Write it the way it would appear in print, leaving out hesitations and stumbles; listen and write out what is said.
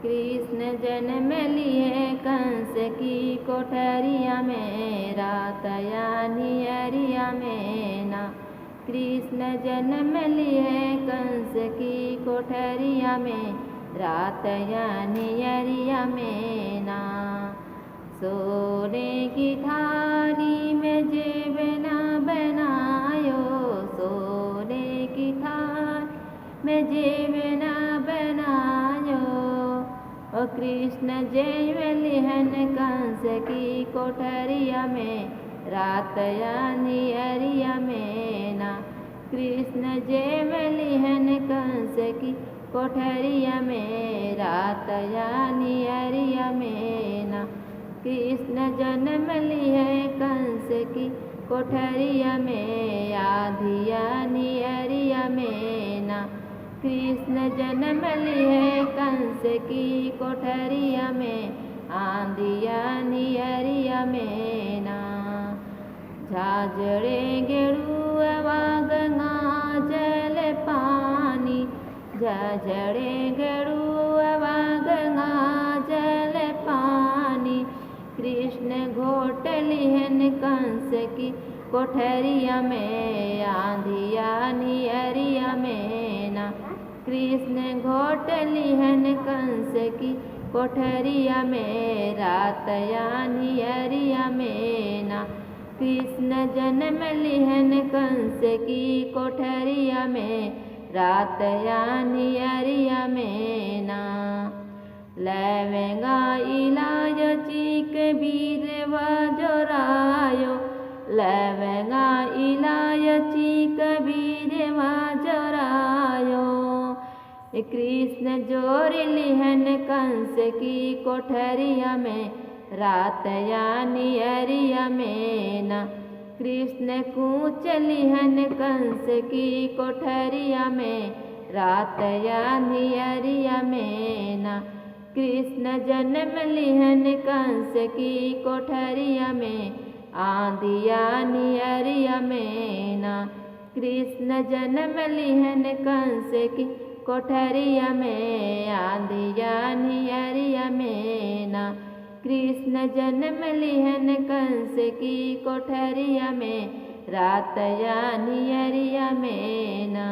कृष्ण जन्म लिए कंस की कोठरिया में, रात यानी अरिया में ना। कृष्ण जन्म लिए कंस की कोठरिया में, रात यानी अरिया में ना। सोने की थाली में जेब ना बनायो, सोने की थाली में जेब ना बनायो। ओ कृष्ण जेब लिहन कंस की कोठरिया में, रात यानी अरिया में ना। कृष्ण जेब लिहन कंस की कोठरिया में, रात यानी अरिया में ना। कृष्ण जन्म लिए कंस की कोठरिया में, आधी यानी अरिया में ना। कृष्ण जन्म लिए कंस की कोठरिया में, आधी यानी अरिया में ना। झाझड़े गेरुआ गंगा जल पानी, झाझड़े गेरुआ गंगा जल पानी। कृष्ण घोट लिहन कंस की कोठरिया में, आधी यानी अरिया में ना। कृष्ण घोट लिहन कंस की कोठरिया में, रात यानी अरिया में ना। कृष्ण जन्म लिहन कंस की कोठरिया में, रात यानी अरिया में ना। लैवेंगा इलायची कबीर जोरायो, लैवेंगा इलायची कबीर जोरायो। कृष्ण जोर लिहन कंस की कोठरिया में, रात यानी अरिया में ना। कृष्ण कूच लिहन कंस की कोठरिया में, रात यानी अरिया में ना। कृष्ण जन्म लिहन कंस की कोठरिया में, आधी यानी अरिया में ना। कृष्ण जन्म लिहन कंस की कोठरिया में, आधी यानी अरिया में ना। कृष्ण जन्म लिहन कंस की कोठरिया में, रात यानी अरिया में ना।